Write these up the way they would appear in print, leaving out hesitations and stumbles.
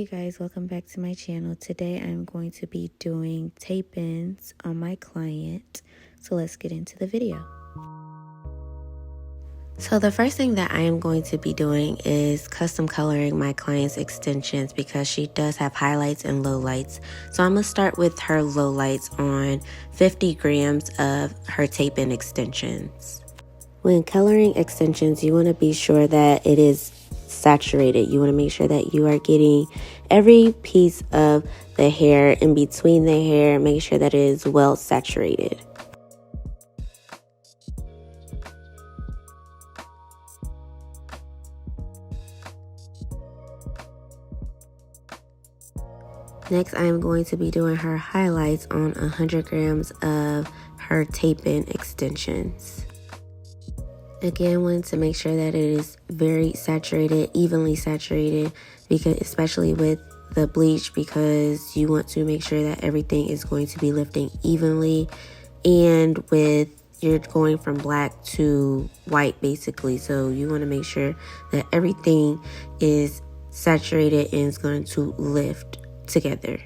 Hey guys, welcome back to my channel. Today I'm going to be doing tape-ins on my client. So let's get into the video. So the first thing that I am going to be doing is custom coloring my client's extensions because she does have highlights and lowlights. So I'm going to start with her lowlights on 50 grams of her tape-in extensions. When coloring extensions, you want to be sure that it is saturated. You want to make sure that you are getting every piece of the hair in between the hair. Make sure that it is well saturated. Next, I am going to be doing her highlights on 100 grams of her tape-in extensions. Again, wanted to make sure that it is very saturated, evenly saturated, because especially with the bleach, because you want to make sure that everything is going to be lifting evenly, and with you're going from black to white basically, so you want to make sure that everything is saturated and is going to lift together.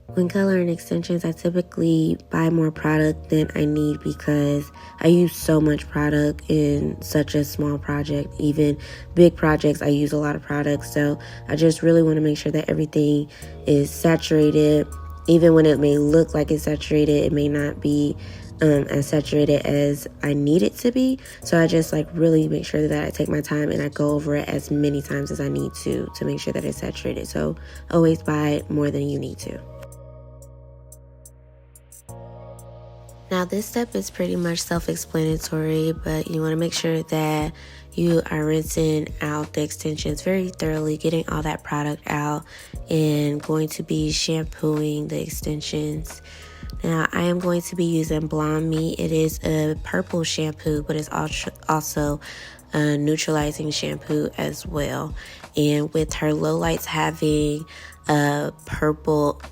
When coloring extensions, I typically buy more product than I need because I use so much product in such a small project. Even big projects, I use a lot of products. So I just really want to make sure that everything is saturated. Even when it may look like it's saturated, it may not be as saturated as I need it to be. So I just really make sure that I take my time and I go over it as many times as I need to make sure that it's saturated. So always buy more than you need to. Now this step is pretty much self-explanatory, but you want to make sure that you are rinsing out the extensions very thoroughly, getting all that product out, and going to be shampooing the extensions. Now I am going to be using Blondeme. It is a purple shampoo, but it's also a neutralizing shampoo as well. And with her lowlights having a purple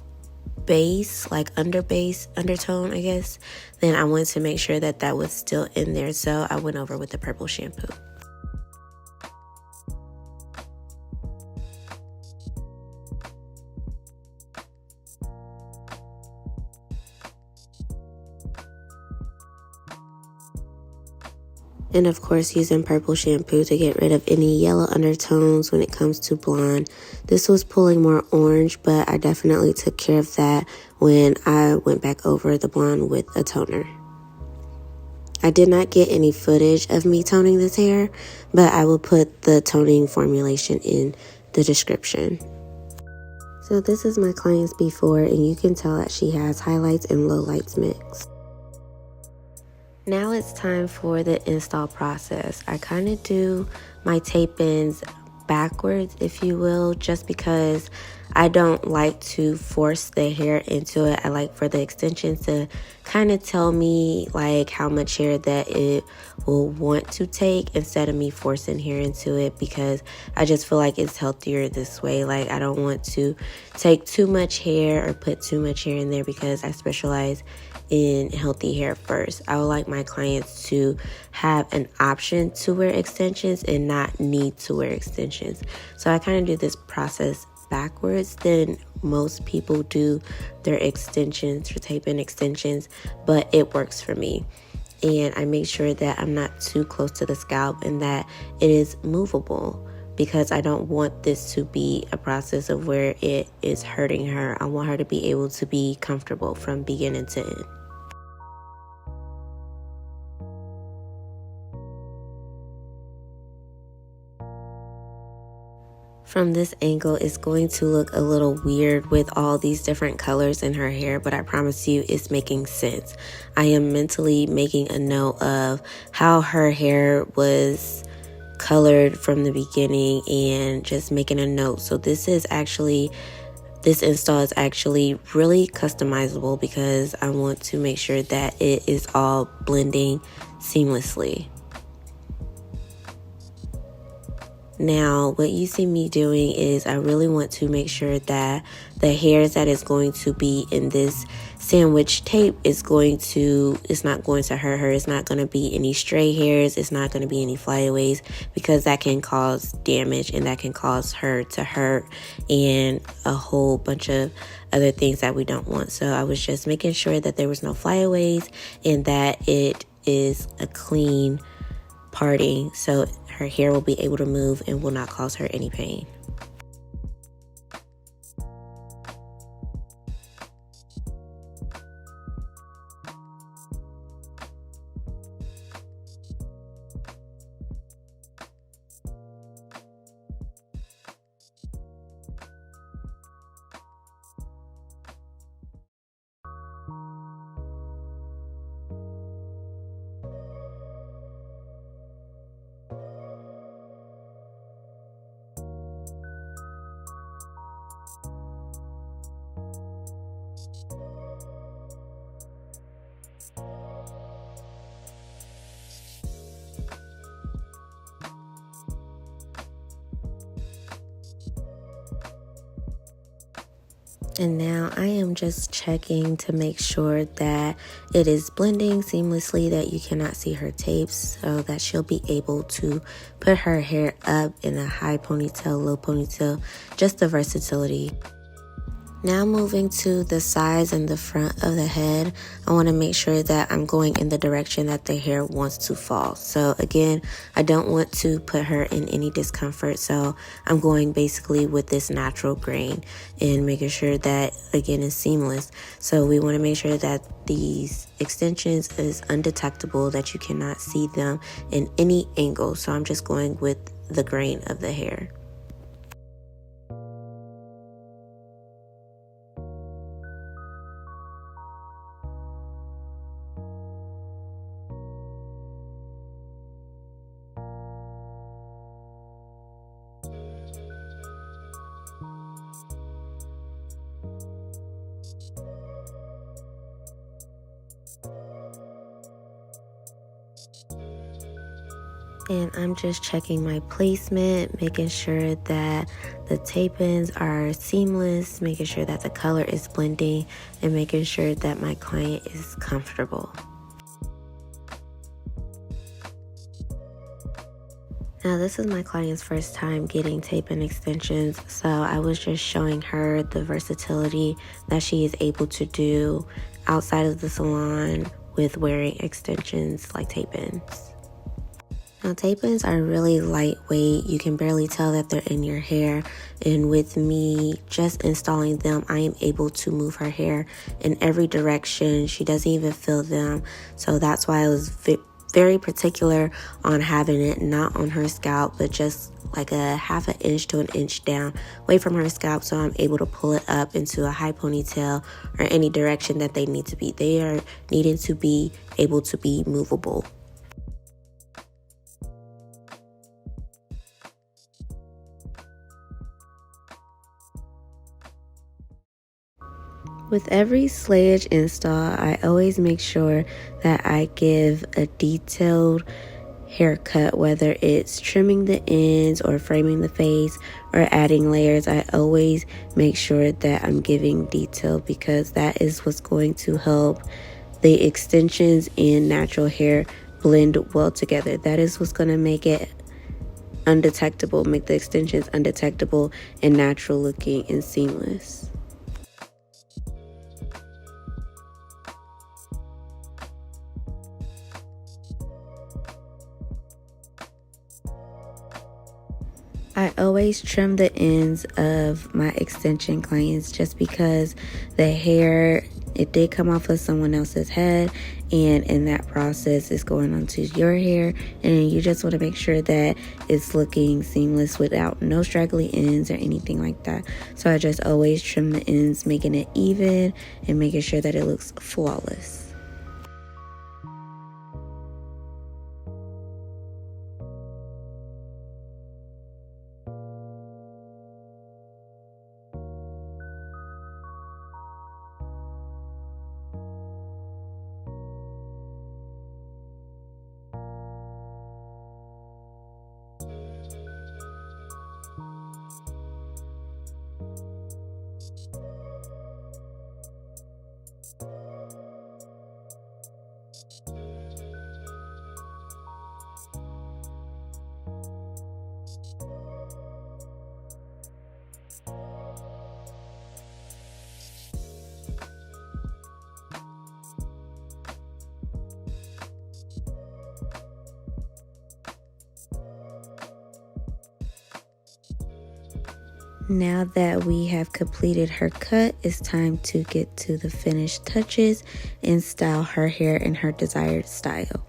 base, undertone, I guess, then I wanted to make sure that that was still in there, so I went over with the purple shampoo. And of course, using purple shampoo to get rid of any yellow undertones when it comes to blonde. This was pulling more orange, but I definitely took care of that when I went back over the blonde with a toner. I did not get any footage of me toning this hair, but I will put the toning formulation in the description. So this is my client's before, and you can tell that she has highlights and lowlights mixed. Now it's time for the install process. I kind of do my tape-ins backwards, if you will, just because I don't like to force the hair into it. I like for the extensions to kind of tell me how much hair that it will want to take instead of me forcing hair into it, because I just feel like it's healthier this way. I don't want to take too much hair or put too much hair in there because I specialize in healthy hair first. I would like my clients to have an option to wear extensions and not need to wear extensions. So I kind of do this process backwards than most people do their extensions or tape-in extensions, but it works for me. And I make sure that I'm not too close to the scalp and that it is movable, because I don't want this to be a process of where it is hurting her. I want her to be able to be comfortable from beginning to end. From this angle, it's going to look a little weird with all these different colors in her hair, but I promise you it's making sense. I am mentally making a note of how her hair was colored from the beginning and just making a note. So this install is actually really customizable because I want to make sure that it is all blending seamlessly. Now, what you see me doing is I really want to make sure that the hairs that is going to be in this sandwich tape is not going to hurt her. It's not going to be any stray hairs. It's not going to be any flyaways, because that can cause damage and that can cause her to hurt and a whole bunch of other things that we don't want. So I was just making sure that there was no flyaways and that it is a clean parting, so her hair will be able to move and will not cause her any pain. And now I am just checking to make sure that it is blending seamlessly, that you cannot see her tapes, so that she'll be able to put her hair up in a high ponytail, low ponytail, just the versatility. Now moving to the sides and the front of the head, I want to make sure that I'm going in the direction that the hair wants to fall. So again, I don't want to put her in any discomfort, so I'm going basically with this natural grain and making sure that, again, is seamless. So we want to make sure that these extensions is undetectable, that you cannot see them in any angle. So I'm just going with the grain of the hair. And I'm just checking my placement, making sure that the tape-ins are seamless, making sure that the color is blending, and making sure that my client is comfortable. Now, this is my client's first time getting tape-in extensions, so I was just showing her the versatility that she is able to do outside of the salon with wearing extensions like tape-ins. Now, tape-ins are really lightweight. You can barely tell that they're in your hair. And with me just installing them, I am able to move her hair in every direction. She doesn't even feel them. So that's why I was very particular on having it not on her scalp, but just like a half an inch to an inch down away from her scalp, so I'm able to pull it up into a high ponytail or any direction that they need to be. They are needing to be able to be movable. With every Slayage install, I always make sure that I give a detailed haircut, whether it's trimming the ends or framing the face or adding layers. I always make sure that I'm giving detail, because that is what's going to help the extensions and natural hair blend well together. That is what's going to make it undetectable, make the extensions undetectable and natural looking and seamless. I always trim the ends of my extension clients, just because the hair, it did come off of someone else's head, and in that process it's going onto your hair, and you just want to make sure that it's looking seamless without no straggly ends or anything like that. So I just always trim the ends, making it even and making sure that it looks flawless. Now that we have completed her cut, it's time to get to the finished touches and style her hair in her desired style.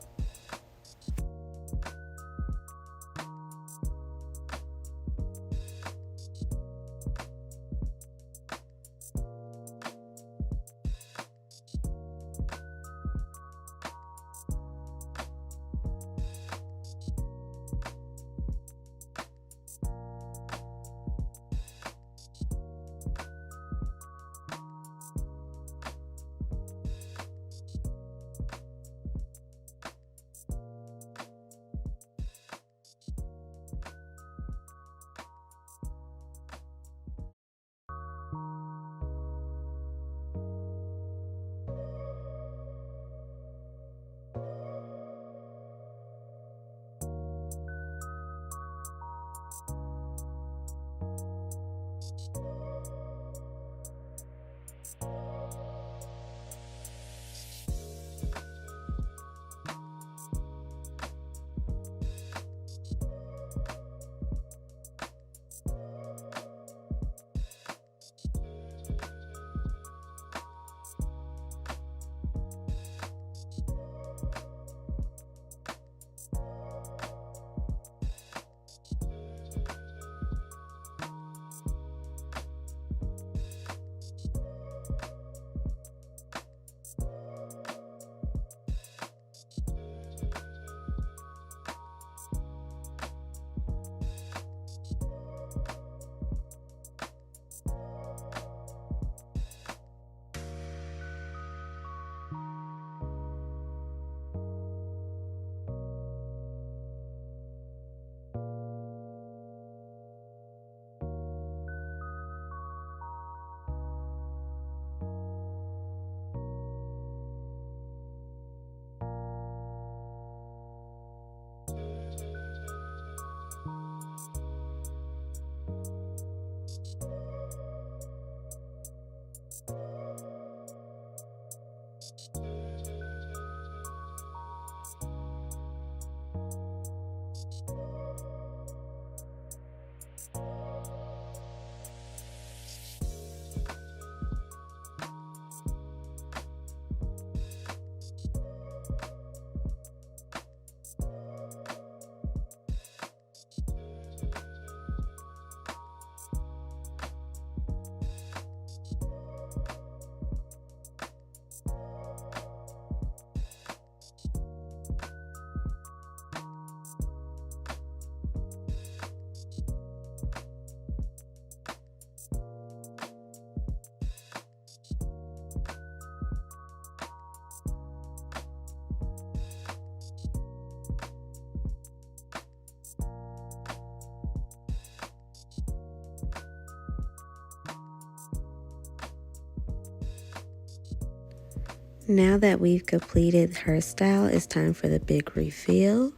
Now that we've completed her style, it's time for the big reveal.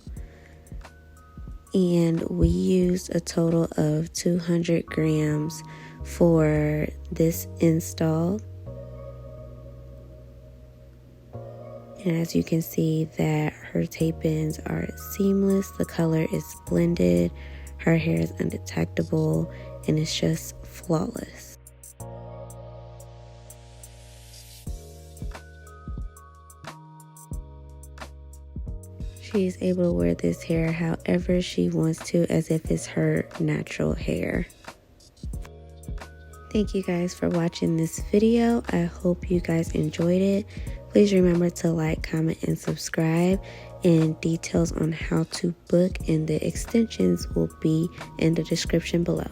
And we used a total of 200 grams for this install. And as you can see that her tape-ins are seamless, the color is blended, her hair is undetectable, and it's just flawless. She is able to wear this hair however she wants to, as if it's her natural hair. Thank you guys for watching this video. I hope you guys enjoyed it. Please remember to like, comment, and subscribe. And details on how to book and the extensions will be in the description below.